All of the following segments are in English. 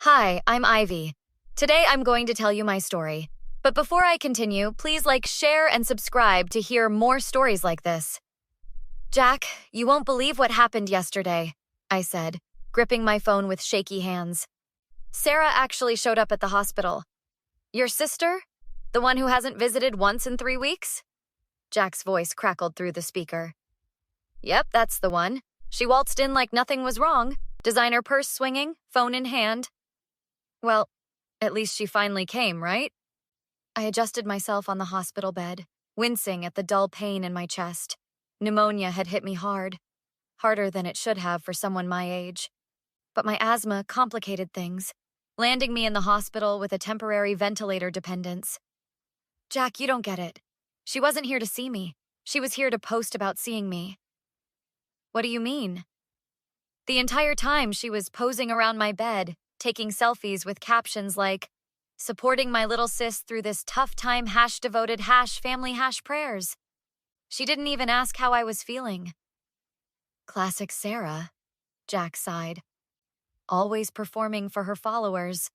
Hi, I'm Ivy. Today I'm going to tell you my story. But before I continue, please share, and subscribe to hear more stories like this. Jack, you won't believe what happened yesterday, I said, gripping my phone with shaky hands. Sarah actually showed up at the hospital. Your sister? The one who hasn't visited once in 3 weeks? Jack's voice crackled through the speaker. Yep, that's the one. She waltzed in like nothing was wrong, designer purse swinging, phone in hand. Well, at least she finally came, right? I adjusted myself on the hospital bed, wincing at the dull pain in my chest. Pneumonia had hit me hard, harder than it should have for someone my age. But my asthma complicated things, landing me in the hospital with a temporary ventilator dependence. Jack, you don't get it. She wasn't here to see me. She was here to post about seeing me. What do you mean? The entire time she was posing around my bed, taking selfies with captions like, supporting my little sis through this tough time #devoted #family #prayers. She didn't even ask how I was feeling. Classic Sarah, Jack sighed. Always performing for her followers.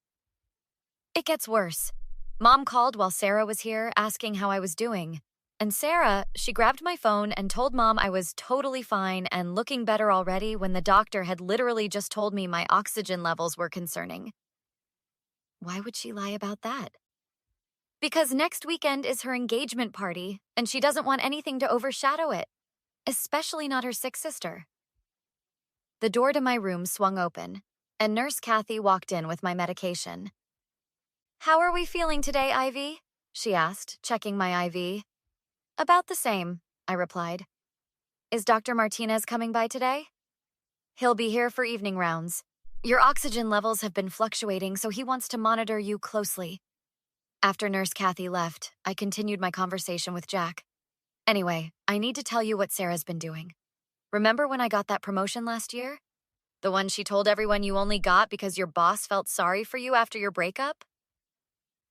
It gets worse. Mom called while Sarah was here, asking how I was doing. And Sarah, she grabbed my phone and told Mom I was totally fine and looking better already when the doctor had literally just told me my oxygen levels were concerning. Why would she lie about that? Because next weekend is her engagement party, and she doesn't want anything to overshadow it, especially not her sick sister. The door to my room swung open, and Nurse Kathy walked in with my medication. How are we feeling today, Ivy? She asked, checking my IV. About the same, I replied. Is Dr. Martinez coming by today? He'll be here for evening rounds. Your oxygen levels have been fluctuating, so he wants to monitor you closely. After Nurse Kathy left, I continued my conversation with Jack. Anyway, I need to tell you what Sarah's been doing. Remember when I got that promotion last year? The one she told everyone you only got because your boss felt sorry for you after your breakup?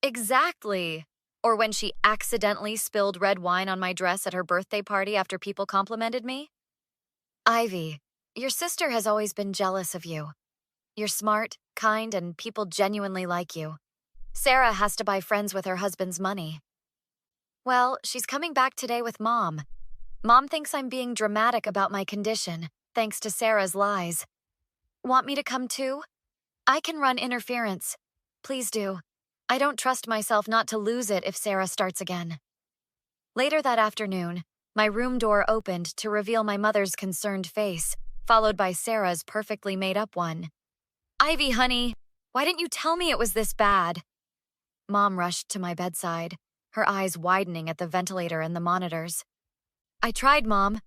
Exactly. Or when she accidentally spilled red wine on my dress at her birthday party after people complimented me? Ivy, your sister has always been jealous of you. You're smart, kind, and people genuinely like you. Sarah has to buy friends with her husband's money. Well, she's coming back today with Mom. Mom thinks I'm being dramatic about my condition, thanks to Sarah's lies. Want me to come too? I can run interference. Please do. I don't trust myself not to lose it if Sarah starts again. Later that afternoon, my room door opened to reveal my mother's concerned face, followed by Sarah's perfectly made-up one. Ivy, honey, why didn't you tell me it was this bad? Mom rushed to my bedside, her eyes widening at the ventilator and the monitors. I tried, Mom.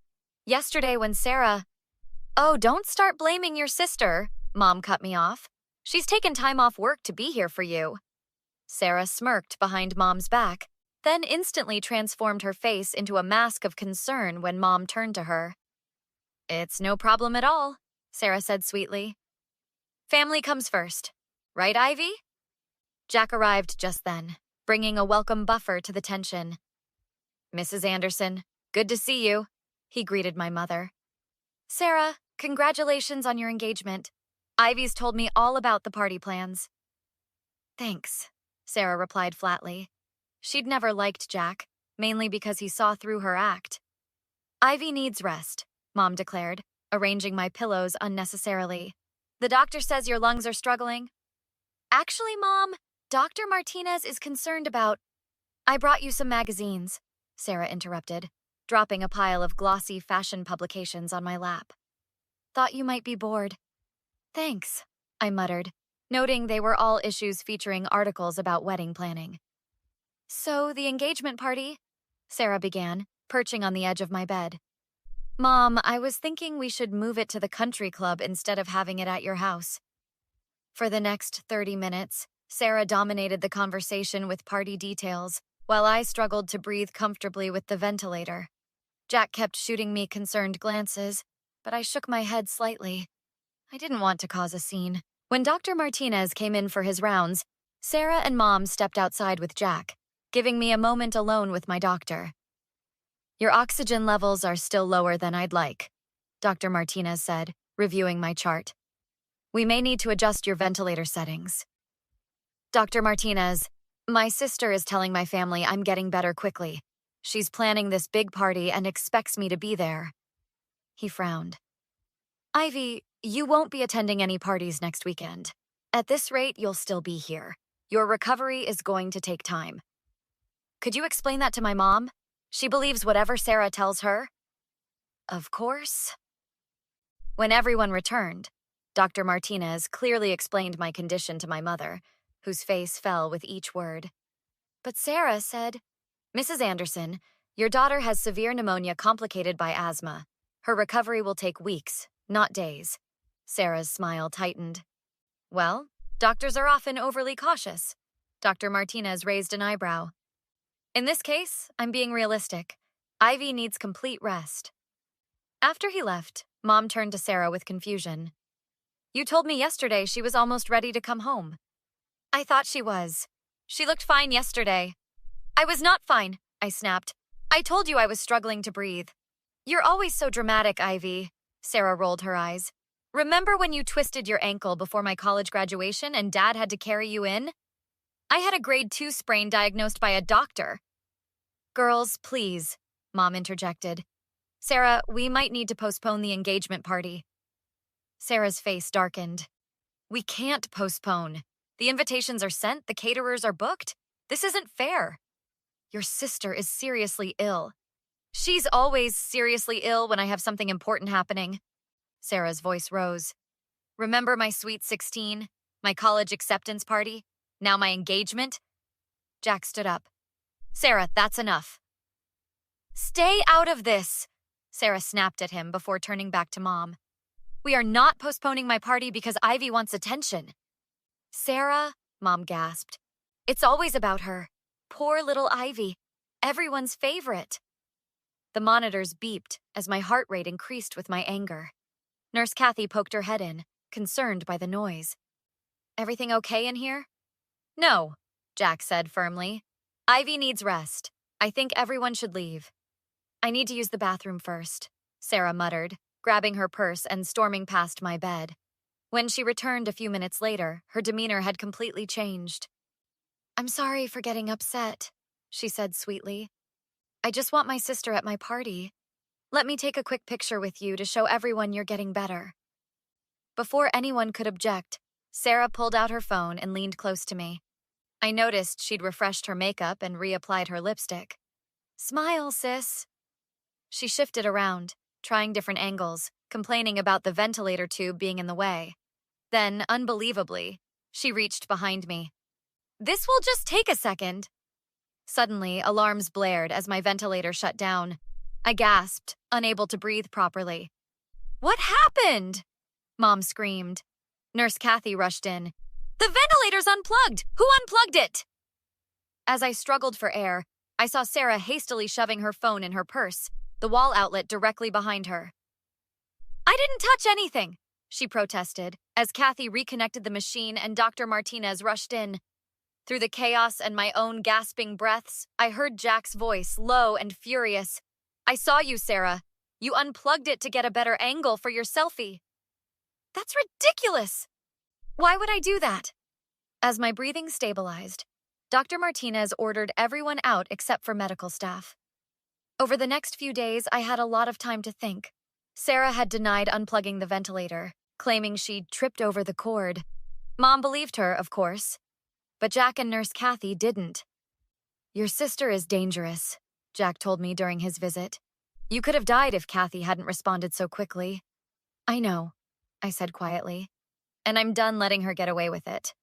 Yesterday when Sarah... Oh, don't start blaming your sister, Mom cut me off. She's taken time off work to be here for you. Sarah smirked behind Mom's back, then instantly transformed her face into a mask of concern when Mom turned to her. It's no problem at all, Sarah said sweetly. Family comes first. Right, Ivy? Jack arrived just then, bringing a welcome buffer to the tension. Mrs. Anderson, good to see you, he greeted my mother. Sarah, congratulations on your engagement. Ivy's told me all about the party plans. Thanks, Sarah replied flatly. She'd never liked Jack, mainly because he saw through her act. Ivy needs rest, Mom declared, arranging my pillows unnecessarily. The doctor says your lungs are struggling. Actually, Mom, Dr. Martinez is concerned about... I brought you some magazines, Sarah interrupted, dropping a pile of glossy fashion publications on my lap. Thought you might be bored. Thanks, I muttered, noting they were all issues featuring articles about wedding planning. So, the engagement party? Sarah began, perching on the edge of my bed. Mom, I was thinking we should move it to the country club instead of having it at your house. For the next 30 minutes, Sarah dominated the conversation with party details, while I struggled to breathe comfortably with the ventilator. Jack kept shooting me concerned glances, but I shook my head slightly. I didn't want to cause a scene. When Dr. Martinez came in for his rounds, Sarah and Mom stepped outside with Jack, giving me a moment alone with my doctor. Your oxygen levels are still lower than I'd like, Dr. Martinez said, reviewing my chart. We may need to adjust your ventilator settings. Dr. Martinez, my sister is telling my family I'm getting better quickly. She's planning this big party and expects me to be there. He frowned. Ivy, you won't be attending any parties next weekend. At this rate, you'll still be here. Your recovery is going to take time. Could you explain that to my mom? She believes whatever Sarah tells her. Of course. When everyone returned, Dr. Martinez clearly explained my condition to my mother, whose face fell with each word. But Sarah said, Mrs. Anderson, your daughter has severe pneumonia complicated by asthma. Her recovery will take weeks, not days. Sarah's smile tightened. Well, doctors are often overly cautious. Dr. Martinez raised an eyebrow. In this case, I'm being realistic. Ivy needs complete rest. After he left, Mom turned to Sarah with confusion. You told me yesterday she was almost ready to come home. I thought she was. She looked fine yesterday. I was not fine, I snapped. I told you I was struggling to breathe. You're always so dramatic, Ivy. Sarah rolled her eyes. Remember when you twisted your ankle before my college graduation and Dad had to carry you in? I had a grade 2 sprain diagnosed by a doctor. Girls, please, Mom interjected. Sarah, we might need to postpone the engagement party. Sarah's face darkened. We can't postpone. The invitations are sent, the caterers are booked. This isn't fair. Your sister is seriously ill. She's always seriously ill when I have something important happening. Sarah's voice rose. Remember my Sweet 16? My college acceptance party? Now my engagement? Jack stood up. Sarah, that's enough. Stay out of this, Sarah snapped at him before turning back to Mom. We are not postponing my party because Ivy wants attention. Sarah, Mom gasped. It's always about her. Poor little Ivy. Everyone's favorite. The monitors beeped as my heart rate increased with my anger. Nurse Kathy poked her head in, concerned by the noise. Everything okay in here? No, Jack said firmly. Ivy needs rest. I think everyone should leave. I need to use the bathroom first, Sarah muttered, grabbing her purse and storming past my bed. When she returned a few minutes later, her demeanor had completely changed. I'm sorry for getting upset, she said sweetly. I just want my sister at my party. Let me take a quick picture with you to show everyone you're getting better. Before anyone could object, Sarah pulled out her phone and leaned close to me. I noticed she'd refreshed her makeup and reapplied her lipstick. Smile, sis. She shifted around, trying different angles, complaining about the ventilator tube being in the way. Then, unbelievably, she reached behind me. This will just take a second. Suddenly, alarms blared as my ventilator shut down. I gasped, unable to breathe properly. What happened? Mom screamed. Nurse Kathy rushed in. The ventilator's unplugged! Who unplugged it? As I struggled for air, I saw Sarah hastily shoving her phone in her purse, the wall outlet directly behind her. I didn't touch anything, she protested, as Kathy reconnected the machine and Dr. Martinez rushed in. Through the chaos and my own gasping breaths, I heard Jack's voice, low and furious. I saw you, Sarah. You unplugged it to get a better angle for your selfie. That's ridiculous! Why would I do that? As my breathing stabilized, Dr. Martinez ordered everyone out except for medical staff. Over the next few days, I had a lot of time to think. Sarah had denied unplugging the ventilator, claiming she'd tripped over the cord. Mom believed her, of course. But Jack and Nurse Kathy didn't. Your sister is dangerous, Jack told me during his visit. You could have died if Kathy hadn't responded so quickly. I know, I said quietly. And I'm done letting her get away with it.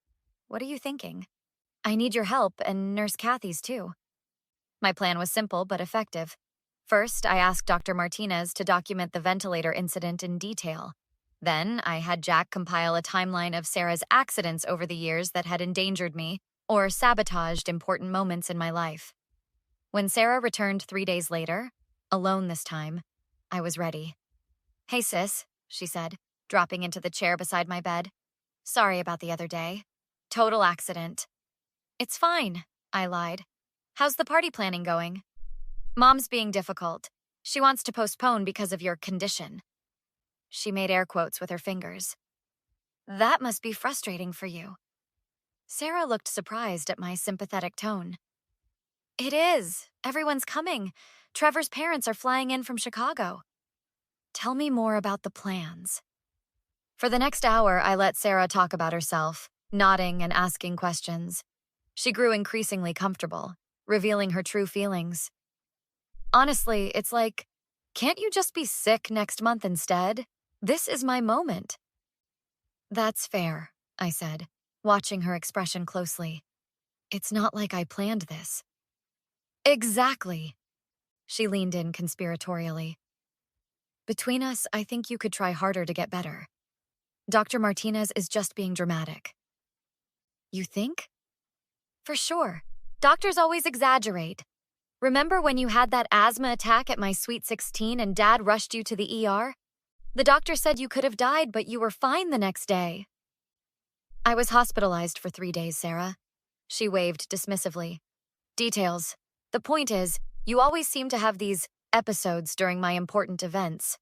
What are you thinking? I need your help and Nurse Kathy's too. My plan was simple but effective. First, I asked Dr. Martinez to document the ventilator incident in detail. Then, I had Jack compile a timeline of Sarah's accidents over the years that had endangered me or sabotaged important moments in my life. When Sarah returned 3 days later, alone this time, I was ready. Hey, sis, she said, dropping into the chair beside my bed. Sorry about the other day. Total accident. It's fine, I lied. How's the party planning going? Mom's being difficult. She wants to postpone because of your condition. She made air quotes with her fingers. That must be frustrating for you. Sarah looked surprised at my sympathetic tone. It is. Everyone's coming. Trevor's parents are flying in from Chicago. Tell me more about the plans. For the next hour, I let Sarah talk about herself, nodding and asking questions. She grew increasingly comfortable, revealing her true feelings. Honestly, it's like, can't you just be sick next month instead? This is my moment. That's fair, I said, watching her expression closely. It's not like I planned this. Exactly. She leaned in conspiratorially. Between us, I think you could try harder to get better. Dr. Martinez is just being dramatic. You think? For sure. Doctors always exaggerate. Remember when you had that asthma attack at my Sweet 16 and Dad rushed you to the ER? The doctor said you could have died, but you were fine the next day. I was hospitalized for 3 days, Sarah. She waved dismissively. Details. The point is, you always seem to have these episodes during my important events.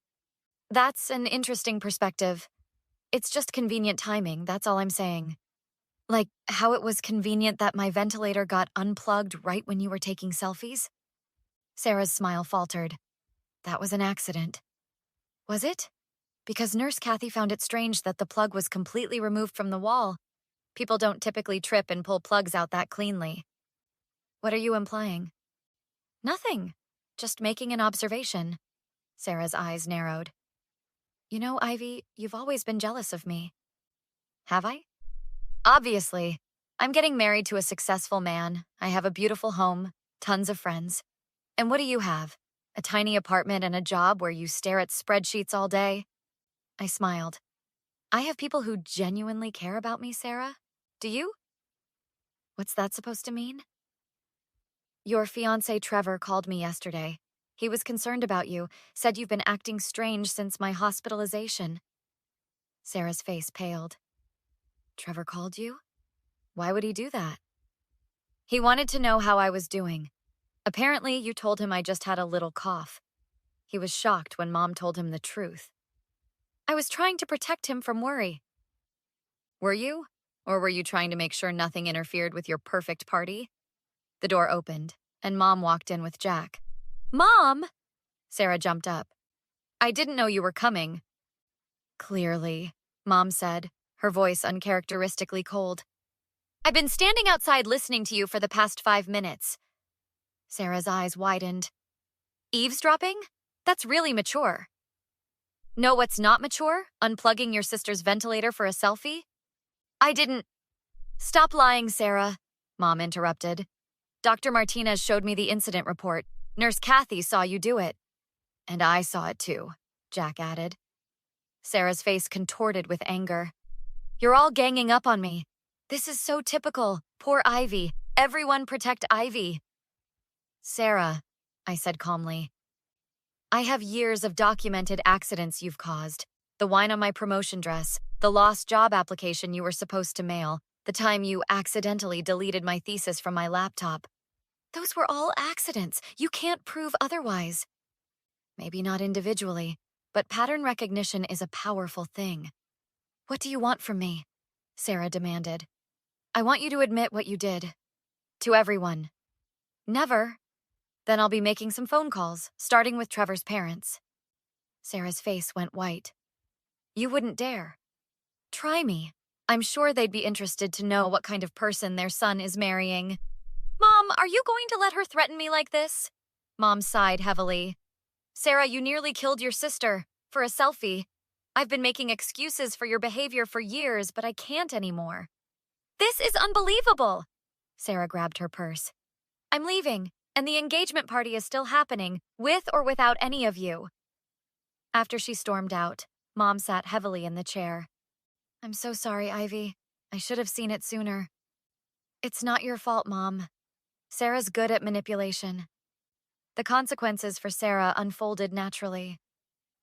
That's an interesting perspective. It's just convenient timing, that's all I'm saying. Like how it was convenient that my ventilator got unplugged right when you were taking selfies? Sarah's smile faltered. That was an accident. Was it? Because Nurse Kathy found it strange that the plug was completely removed from the wall. People don't typically trip and pull plugs out that cleanly. What are you implying? Nothing. Just making an observation. Sarah's eyes narrowed. You know, Ivy, you've always been jealous of me. Have I? Obviously. I'm getting married to a successful man. I have a beautiful home, tons of friends. And what do you have? A tiny apartment and a job where you stare at spreadsheets all day? I smiled. I have people who genuinely care about me, Sarah. Do you? What's that supposed to mean? Your fiancé Trevor called me yesterday. He was concerned about you, said you've been acting strange since my hospitalization. Sarah's face paled. Trevor called you? Why would he do that? He wanted to know how I was doing. Apparently, you told him I just had a little cough. He was shocked when Mom told him the truth. I was trying to protect him from worry. Were you? Or were you trying to make sure nothing interfered with your perfect party? The door opened, and Mom walked in with Jack. Mom! Sarah jumped up. I didn't know you were coming. Clearly, Mom said, her voice uncharacteristically cold. I've been standing outside listening to you for the past 5 minutes. Sarah's eyes widened. Eavesdropping? That's really mature. Know what's not mature? Unplugging your sister's ventilator for a selfie? I didn't. Stop lying, Sarah, Mom interrupted. Dr. Martinez showed me the incident report. Nurse Kathy saw you do it. And I saw it too, Jack added. Sarah's face contorted with anger. You're all ganging up on me. This is so typical. Poor Ivy. Everyone protect Ivy. Sarah, I said calmly. I have years of documented accidents you've caused. The wine on my promotion dress, the lost job application you were supposed to mail, the time you accidentally deleted my thesis from my laptop. Those were all accidents. You can't prove otherwise. Maybe not individually, but pattern recognition is a powerful thing. What do you want from me? Sarah demanded. I want you to admit what you did. To everyone. Never. Then I'll be making some phone calls, starting with Trevor's parents. Sarah's face went white. You wouldn't dare. Try me. I'm sure they'd be interested to know what kind of person their son is marrying. Mom, are you going to let her threaten me like this? Mom sighed heavily. Sarah, you nearly killed your sister. For a selfie. I've been making excuses for your behavior for years, but I can't anymore. This is unbelievable. Sarah grabbed her purse. I'm leaving, and the engagement party is still happening, with or without any of you. After she stormed out, Mom sat heavily in the chair. I'm so sorry, Ivy. I should have seen it sooner. It's not your fault, Mom. Sarah's good at manipulation. The consequences for Sarah unfolded naturally.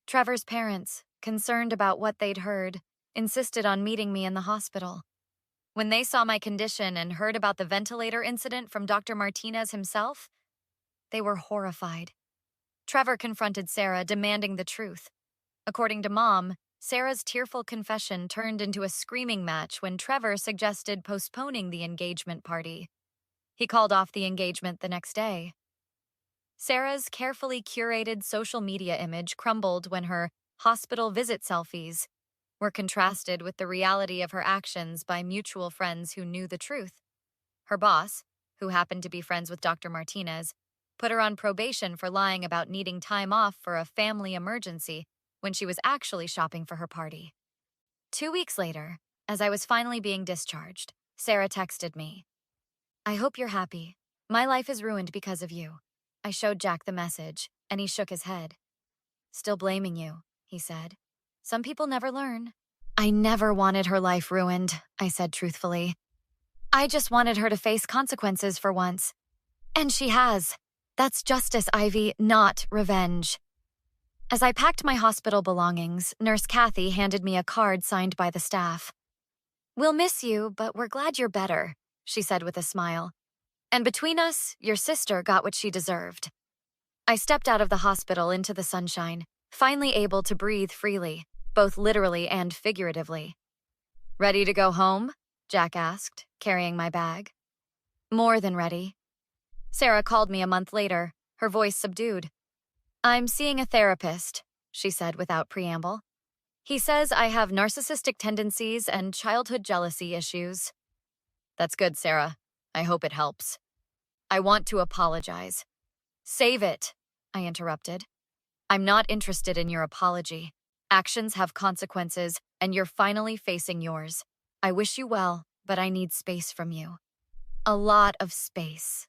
Trevor's parents, concerned about what they'd heard, insisted on meeting me in the hospital. When they saw my condition and heard about the ventilator incident from Dr. Martinez himself, they were horrified. Trevor confronted Sarah, demanding the truth. According to Mom, Sarah's tearful confession turned into a screaming match when Trevor suggested postponing the engagement party. He called off the engagement the next day. Sarah's carefully curated social media image crumbled when her hospital visit selfies were contrasted with the reality of her actions by mutual friends who knew the truth. Her boss, who happened to be friends with Dr. Martinez, put her on probation for lying about needing time off for a family emergency when she was actually shopping for her party. 2 weeks later, as I was finally being discharged, Sarah texted me. "I hope you're happy. My life is ruined because of you." I showed Jack the message, and he shook his head. "Still blaming you," he said. "Some people never learn." "I never wanted her life ruined," I said truthfully. "I just wanted her to face consequences for once. And she has. That's justice, Ivy, not revenge." As I packed my hospital belongings, Nurse Kathy handed me a card signed by the staff. "We'll miss you, but we're glad you're better," she said with a smile. "And between us, your sister got what she deserved." I stepped out of the hospital into the sunshine, finally able to breathe freely, both literally and figuratively. "Ready to go home?" Jack asked, carrying my bag. "More than ready." Sarah called me a month later, her voice subdued. "I'm seeing a therapist," she said without preamble. "He says I have narcissistic tendencies and childhood jealousy issues." "That's good, Sarah. I hope it helps." "I want to apologize." "Save it," I interrupted. "I'm not interested in your apology. Actions have consequences, and you're finally facing yours. I wish you well, but I need space from you. A lot of space."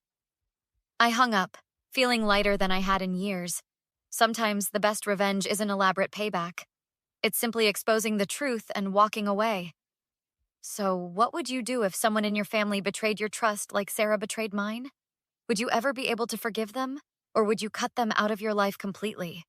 I hung up, feeling lighter than I had in years. Sometimes the best revenge isn't elaborate payback. It's simply exposing the truth and walking away. So, what would you do if someone in your family betrayed your trust like Sarah betrayed mine? Would you ever be able to forgive them? Or would you cut them out of your life completely?